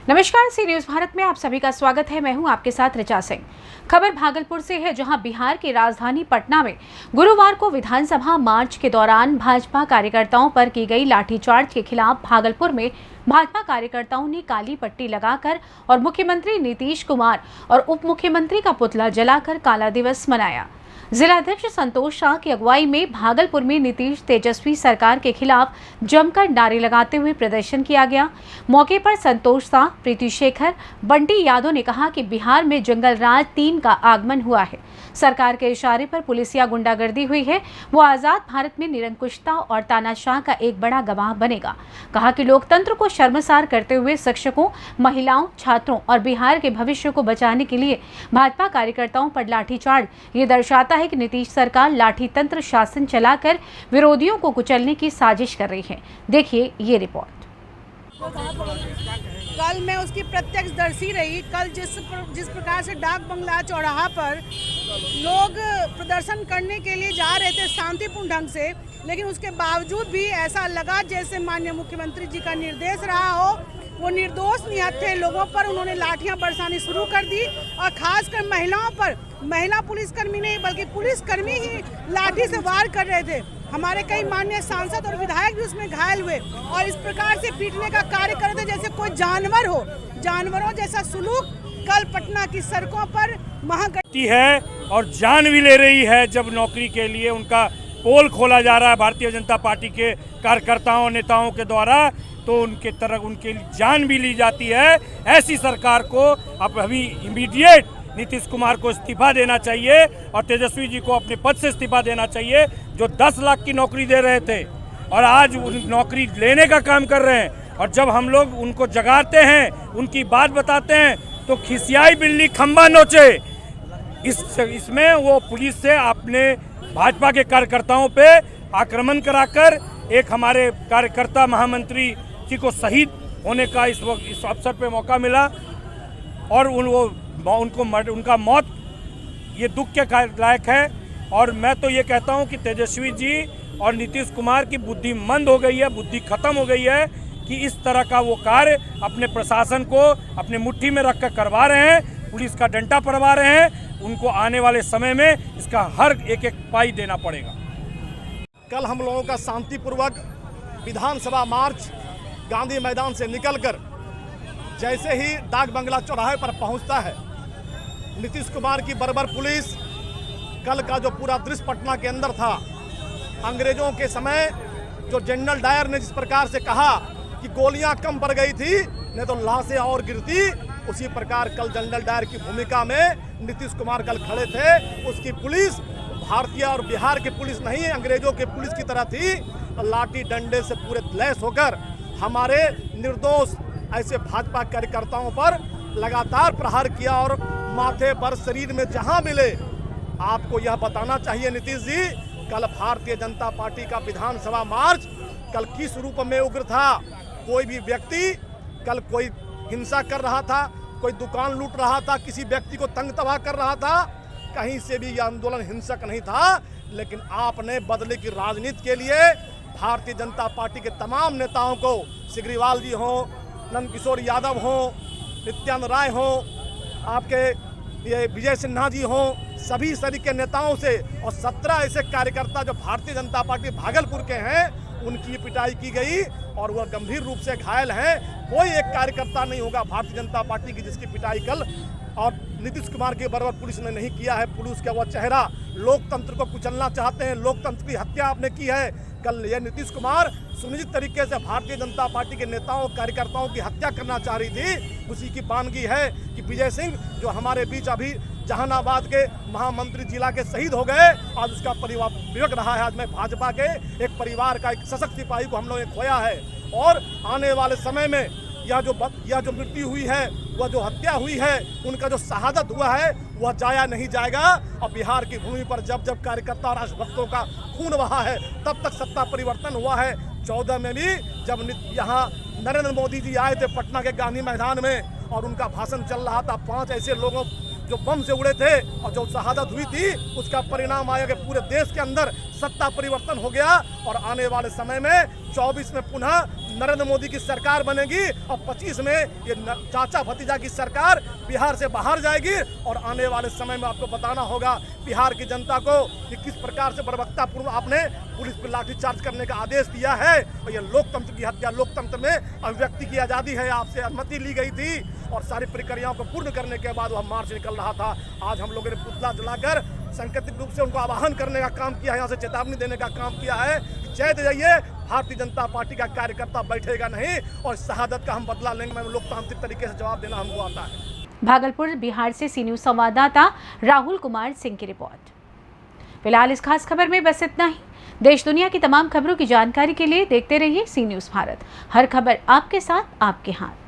नमस्कार, सी न्यूज भारत में आप सभी का स्वागत है। मैं हूं आपके साथ ऋचा सिंह। खबर भागलपुर से है, जहां बिहार की राजधानी पटना में गुरुवार को विधानसभा मार्च के दौरान भाजपा कार्यकर्ताओं पर की गई लाठीचार्ज के खिलाफ भागलपुर में भाजपा कार्यकर्ताओं ने काली पट्टी लगाकर और मुख्यमंत्री नीतीश कुमार और उप मुख्यमंत्री का पुतला जलाकर काला दिवस मनाया। जिलाध्यक्ष संतोष शाह की अगुवाई में भागलपुर में नीतीश तेजस्वी सरकार के खिलाफ जमकर नारे लगाते हुए प्रदर्शन किया गया। मौके पर संतोष शाह, प्रीति शेखर, बंटी यादव ने कहा कि बिहार में जंगल राज 3 का आगमन हुआ है। सरकार के इशारे पर पुलिस या गुंडागर्दी हुई है, वो आजाद भारत में निरंकुशता और तानाशाह का एक बड़ा गवाह बनेगा। कहा कि लोकतंत्र को शर्मसार करते हुए शिक्षकों, महिलाओं, छात्रों और बिहार के भविष्य को बचाने के लिए भाजपा कार्यकर्ताओं पर लाठीचार्ज ये दर्शाता है कि नीतीश सरकार लाठी तंत्र शासन चलाकर विरोधियों को कुचलने की साजिश कर रही है। देखिए ये रिपोर्ट। कल मैं उसकी प्रत्यक्षदर्शी रही। कल जिस प्रकार से डाक बंगला चौराहा पर लोग प्रदर्शन करने के लिए जा रहे थे शांतिपूर्ण ढंग से, लेकिन उसके बावजूद भी ऐसा लगा जैसे माननीय मुख्यमंत्री जी का निर्देश रहा हो। वो निर्दोष निहत्थे लोगों पर उन्होंने लाठियां बरसानी शुरू कर दी और खासकर महिलाओं पर, महिला पुलिसकर्मी नहीं बल्कि पुलिसकर्मी ही लाठी से वार कर रहे थे। हमारे कई माननीय सांसद और विधायक भी उसमें घायल हुए और इस प्रकार से पीटने का कार्य कर रहे थे जैसे कोई जानवर हो। जानवरों जैसा सुलूक कल पटना की सड़कों पर महागठबंधन है और जान भी ले रही है। जब नौकरी के लिए उनका पोल खोला जा रहा है भारतीय जनता पार्टी के कार्यकर्ताओं, नेताओं के द्वारा, तो उनके तरफ उनके जान भी ली जाती है। ऐसी सरकार को अब अभी इमीडिएट नीतीश कुमार को इस्तीफा देना चाहिए और तेजस्वी जी को अपने पद से इस्तीफा देना चाहिए, जो 10 लाख की नौकरी दे रहे थे और आज उन नौकरी लेने का काम कर रहे हैं। और जब हम लोग उनको जगाते हैं, उनकी बात बताते हैं, तो खिसियाई बिल्ली खंबा नोचे। इसमें वो पुलिस से अपने भाजपा के कार्यकर्ताओं पे आक्रमण कराकर एक हमारे कार्यकर्ता महामंत्री जी को शहीद होने का इस अवसर पे मौका मिला और उनका मौत ये दुख के लायक है। और मैं तो ये कहता हूँ कि तेजस्वी जी और नीतीश कुमार की बुद्धि मंद हो गई है, बुद्धि खत्म हो गई है कि इस तरह का वो कार्य अपने प्रशासन को अपने मुट्ठी में रखकर करवा रहे हैं, पुलिस का डंडा पड़वा रहे हैं। उनको आने वाले समय में इसका हर एक पाई देना पड़ेगा। कल हम लोगों का शांतिपूर्वक विधानसभा मार्च गांधी मैदान से निकलकर जैसे ही डाक बंगला चौराहे पर पहुंचता है, नीतीश कुमार की बर्बर पुलिस, कल का जो पूरा दृश्य पटना के अंदर था, अंग्रेजों के समय जो जनरल डायर ने जिस प्रकार से कहा कि गोलियां कम पड़ गई थी नहीं तो लाशें और गिरती, उसी प्रकार कल जनरल डायर की भूमिका में नीतीश कुमार कल खड़े थे। उसकी पुलिस भारतीय और बिहार की पुलिस नहीं, अंग्रेजों की पुलिस की तरह थी। लाठी डंडे से पूरे लैस होकर हमारे निर्दोष ऐसे भाजपा कार्यकर्ताओं पर लगातार प्रहार किया और माथे पर, शरीर में जहां मिले। आपको यह बताना चाहिए नीतीश जी, कल भारतीय जनता पार्टी का विधानसभा मार्च कल किस रूप में उग्र था। कोई भी व्यक्ति कल कोई हिंसा कर रहा था, कोई दुकान लूट रहा था, किसी व्यक्ति को तंग तबाह कर रहा था, कहीं से भी यह आंदोलन हिंसक नहीं था। लेकिन आपने बदले की राजनीति के लिए भारतीय जनता पार्टी के तमाम नेताओं को, सिग्रीवाल जी हों, नंदकिशोर यादव हों, नित्यानंद राय हों, आपके ये विजय सिन्हा जी हों, सभी के नेताओं से और 17 ऐसे कार्यकर्ता जो भारतीय जनता पार्टी भागलपुर के हैं, उनकी पिटाई की गई और वह गंभीर रूप से घायल हैं। कोई एक कार्यकर्ता नहीं होगा भारतीय जनता पार्टी की जिसकी पिटाई कल और नीतीश कुमार के बराबर पुलिस ने नहीं किया है। पुलिस का वह चेहरा, लोकतंत्र को कुचलना चाहते हैं, लोकतंत्र की हत्या आपने की है। कल ये नीतीश कुमार सुनिश्चित तरीके से भारतीय जनता पार्टी के नेताओं, कार्यकर्ताओं की हत्या करना चाह रही थी। उसी की बानगी है कि विजय सिंह जो हमारे बीच अभी जहानाबाद के महामंत्री जिला के शहीद हो गए, आज उसका परिवार विवेक रहा है। आज मैं भाजपा के एक परिवार का एक सशक्त सिपाही को हम लोगों ने खोया है और आने वाले समय में यह जो मृत्यु हुई है, वह जो हत्या हुई है, उनका जो शहादत हुआ है, वह जाया नहीं जाएगा। और बिहार की भूमि पर जब जब कार्यकर्ता और राष्ट्रभक्तों का खून बहा है, तब तक सत्ता परिवर्तन हुआ है। 14 में भी जब यहाँ नरेंद्र मोदी जी आए थे पटना के गांधी मैदान में और उनका भाषण चल रहा था, 5 ऐसे लोगों जो बम से उड़े थे और जो शहादत हुई थी, उसका परिणाम आया कि पूरे देश के अंदर सत्ता परिवर्तन हो गया और आने वाले समय में 24 में पुनः नरेंद्र मोदी की सरकार बनेगी और 25 में ये चाचा भतीजा की सरकार बिहार से बाहर जाएगी। और आने वाले समय में आपको बताना होगा बिहार की जनता को कि किस प्रकार से बर्बरतापूर्वक आपने पुलिस पर लाठीचार्ज करने का आदेश दिया है। और ये लोकतंत्र की हत्या, लोकतंत्र में अभिव्यक्ति की आज़ादी है, आपसे अनुमति ली गई थी और सारी प्रक्रियाओं को पूर्ण करने के बाद वह मार्च निकल रहा था। आज हम लोगों ने पुतला जलाकर सांकेतिक रूप से उनको आह्वान करने का काम किया है, यहाँ से चेतावनी देने का काम किया है कि जय जाइए, भारतीय जनता पार्टी का कार्यकर्ता बैठेगा नहीं और शहादत का हम बदला लेंगे। लोकतांत्रिक तरीके से जवाब देना हमको आता है। भागलपुर बिहार से सी न्यूज़ संवाददाता राहुल कुमार सिंह की रिपोर्ट। फिलहाल इस खास खबर में बस इतना ही। देश दुनिया की तमाम खबरों की जानकारी के लिए देखते रहिए सी न्यूज़ भारत। हर खबर आपके साथ, आपके हाथ।